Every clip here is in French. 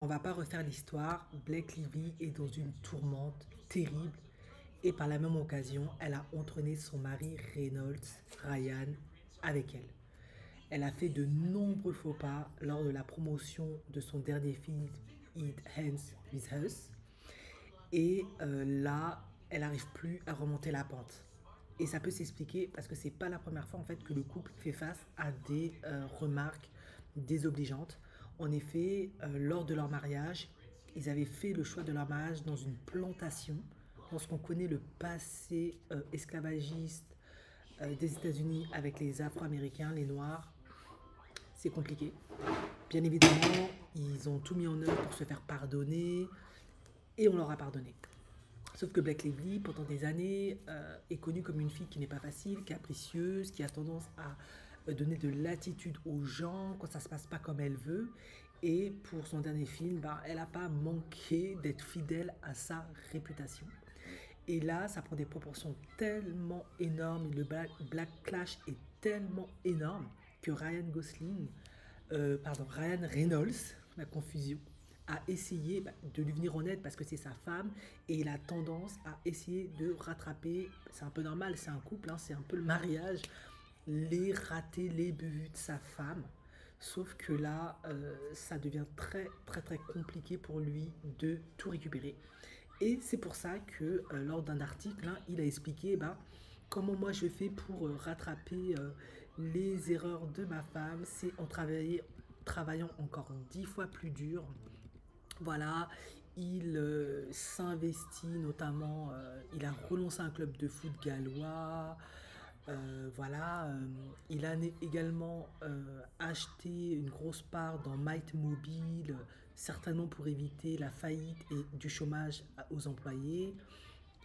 On va pas refaire l'histoire. Blake Lively est dans une tourmente terrible et par la même occasion, elle a entraîné son mari Reynolds, Ryan, avec elle. Elle a fait de nombreux faux pas lors de la promotion de son dernier film It Ends With Us. Et là, elle n'arrive plus à remonter la pente. Et ça peut s'expliquer parce que c'est pas la première fois en fait que le couple fait face à des remarques désobligeantes. En effet, lors de leur mariage, ils avaient fait le choix de leur mariage dans une plantation. Lorsqu'on connaît le passé esclavagiste des États-Unis avec les Afro-Américains, les Noirs, c'est compliqué. Bien évidemment, ils ont tout mis en œuvre pour se faire pardonner et on leur a pardonné. Sauf que Blake Lively, pendant des années, est connue comme une fille qui n'est pas facile, capricieuse, qui a tendance à donner de l'attitude aux gens quand ça se passe pas comme elle veut. Et pour son dernier film, bah, elle n'a pas manqué d'être fidèle à sa réputation. Et là, ça prend des proportions tellement énormes, et le Black Clash est tellement énorme que Ryan Reynolds, la confusion, a essayé de lui venir en aide parce que c'est sa femme et il a tendance à essayer de rattraper, c'est un peu normal, c'est un couple, hein, c'est un peu le mariage, les ratés, les buts de sa femme. Sauf que là, ça devient très très très compliqué pour lui de tout récupérer. Et c'est pour ça que lors d'un article, hein, il a expliqué comment moi je fais pour rattraper les erreurs de ma femme. C'est en travaillant encore 10 fois plus dur. Voilà, il s'investit notamment, il a relancé un club de foot gallois. Voilà, il a également acheté une grosse part dans Might Mobile, certainement pour éviter la faillite et du chômage aux employés.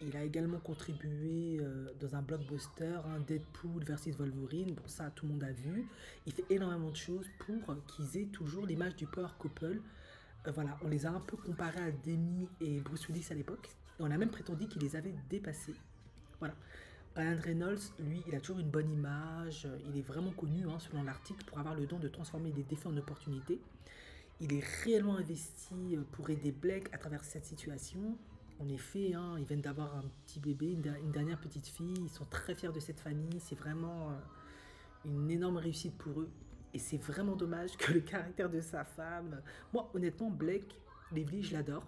Il a également contribué dans un blockbuster, hein, Deadpool versus Wolverine. Bon, ça, tout le monde a vu. Il fait énormément de choses pour qu'ils aient toujours l'image du power couple. Voilà, on les a un peu comparés à Demi et Bruce Willis à l'époque. Et on a même prétendu qu'ils les avaient dépassés. Voilà. Ryan Reynolds, lui, il a toujours une bonne image. Il est vraiment connu, hein, selon l'article, pour avoir le don de transformer des défis en opportunités. Il est réellement investi pour aider Blake à travers cette situation. En effet, hein, ils viennent d'avoir un petit bébé, une dernière petite fille. Ils sont très fiers de cette famille. C'est vraiment une énorme réussite pour eux. Et c'est vraiment dommage que le caractère de sa femme. Moi, honnêtement, Blake Lively, je l'adore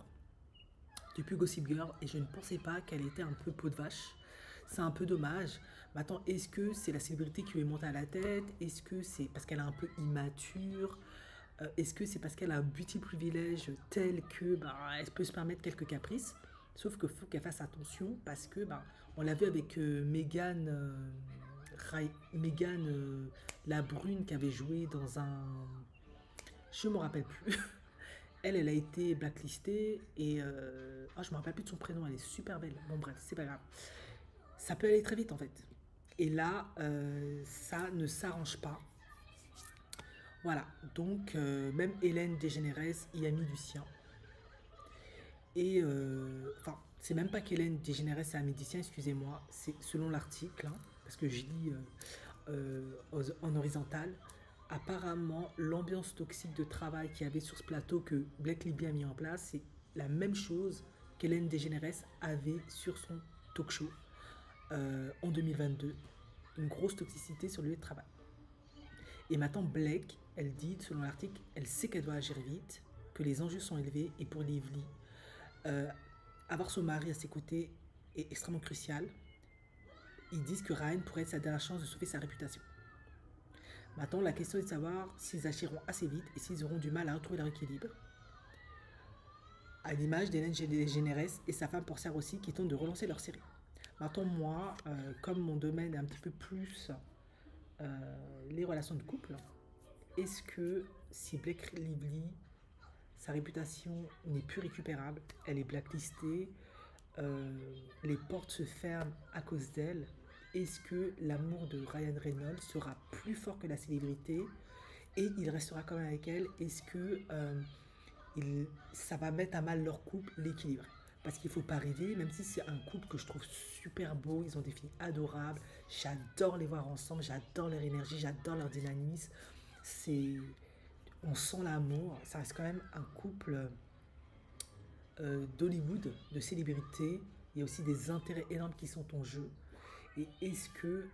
depuis Gossip Girl et je ne pensais pas qu'elle était un peu peau de vache. C'est un peu dommage. Maintenant, est-ce que c'est la célébrité qui lui est montée à la tête? Est-ce que c'est parce qu'elle est un peu immature? Est-ce que c'est parce qu'elle a un beauty privilège tel que elle peut se permettre quelques caprices? Sauf qu'il faut qu'elle fasse attention parce que on l'a vu avec Megan la brune qui avait joué dans un, je me rappelle plus. Elle a été blacklistée et je me rappelle plus de son prénom. Elle est super belle. Bon bref, c'est pas grave. Ça peut aller très vite en fait. Et là, ça ne s'arrange pas. Voilà, donc même Hélène DeGeneres y a mis du sien. Et enfin, c'est même pas qu'Hélène DeGeneres a mis du sien, excusez-moi, c'est selon l'article, hein, parce que je lis en horizontal. Apparemment, l'ambiance toxique de travail qu'il y avait sur ce plateau que Blake Lively a mis en place, c'est la même chose qu'Hélène DeGeneres avait sur son talk show en 2022. Une grosse toxicité sur le lieu de travail. Et maintenant, Blake, elle dit, selon l'article, elle sait qu'elle doit agir vite, que les enjeux sont élevés, et pour Lively, euh, avoir son mari à ses côtés est extrêmement crucial. Ils disent que Ryan pourrait être sa dernière chance de sauver sa réputation. Maintenant, la question est de savoir s'ils agiront assez vite et s'ils auront du mal à retrouver leur équilibre. À l'image d'Hélène DeGeneres et sa femme Portière aussi qui tentent de relancer leur série. Maintenant, moi, comme mon domaine est un petit peu plus les relations de couple, est-ce que si Blake Lively, sa réputation n'est plus récupérable, elle est blacklistée, les portes se ferment à cause d'elle, est-ce que l'amour de Ryan Reynolds sera plus fort que la célébrité et il restera quand même avec elle? Est-ce que ça va mettre à mal leur couple, l'équilibre? Parce qu'il ne faut pas rêver, même si c'est un couple que je trouve super beau, ils ont des filles adorables, j'adore les voir ensemble, j'adore leur énergie, j'adore leur dynamisme. C'est on sent l'amour. Ça reste quand même un couple d'Hollywood, de célébrités. Il y a aussi des intérêts énormes qui sont en jeu. Et est-ce que,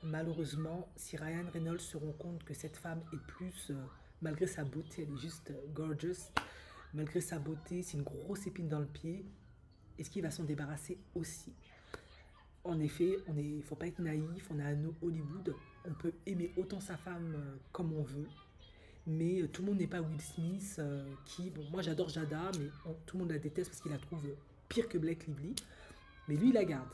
malheureusement, si Ryan Reynolds se rend compte que cette femme est plus, malgré sa beauté, elle est juste gorgeous, malgré sa beauté, c'est une grosse épine dans le pied, est-ce qu'il va s'en débarrasser aussi? En effet, il ne faut pas être naïf, on est à Hollywood, on peut aimer autant sa femme comme on veut, mais tout le monde n'est pas Will Smith, qui, bon, moi j'adore Jada, mais tout le monde la déteste parce qu'il la trouve pire que Blake Lively, mais lui il la garde.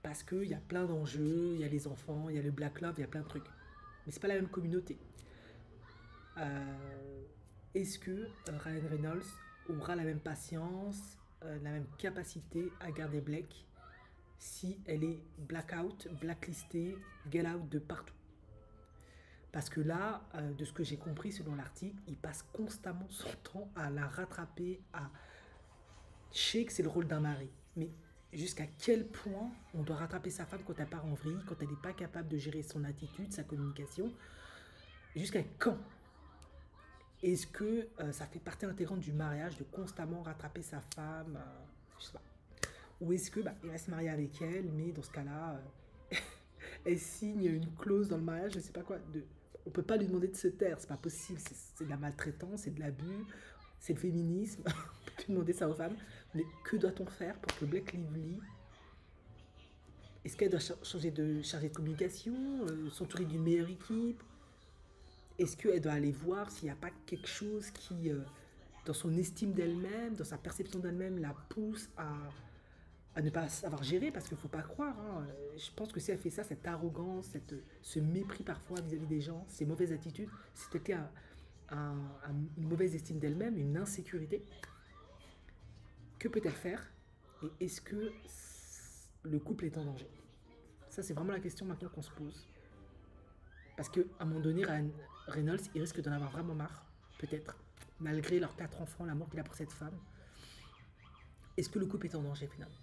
Parce qu'il y a plein d'enjeux, il y a les enfants, il y a le Black Love, il y a plein de trucs. Mais c'est pas la même communauté. Euh, Est-ce que Ryan Reynolds aura la même patience, la même capacité à garder Blake si elle est blackout, blacklistée, get out de partout? Parce que là, de ce que j'ai compris selon l'article, il passe constamment son temps à la rattraper, à... Je sais que c'est le rôle d'un mari, mais jusqu'à quel point on doit rattraper sa femme quand elle part en vrille, quand elle n'est pas capable de gérer son attitude, sa communication? Jusqu'à quand? Est-ce que ça fait partie intégrante du mariage de constamment rattraper sa femme, je sais pas. Ou est-ce que il reste marié avec elle, mais dans ce cas-là, elle signe une clause dans le mariage, je sais pas quoi. On peut pas lui demander de se taire, c'est pas possible. C'est de la maltraitance, c'est de l'abus, c'est le féminisme. On peut plus demander ça aux femmes. Mais que doit-on faire pour que Blake Lively, est-ce qu'elle doit changer de chargée de communication, s'entourer d'une meilleure équipe? Est-ce qu'elle doit aller voir s'il n'y a pas quelque chose qui, dans son estime d'elle-même, dans sa perception d'elle-même, la pousse à ne pas savoir gérer? Parce qu'il ne faut pas croire, hein. Je pense que si elle fait ça, cette arrogance, ce mépris parfois vis-à-vis des gens, ces mauvaises attitudes, c'est peut-être une mauvaise estime d'elle-même, une insécurité. Que peut-elle faire? Et est-ce que le couple est en danger? Ça, c'est vraiment la question maintenant qu'on se pose. Parce qu'à un moment donné, Ryan Reynolds, il risque d'en avoir vraiment marre, peut-être, malgré leurs 4 enfants, l'amour qu'il a pour cette femme. Est-ce que le couple est en danger finalement?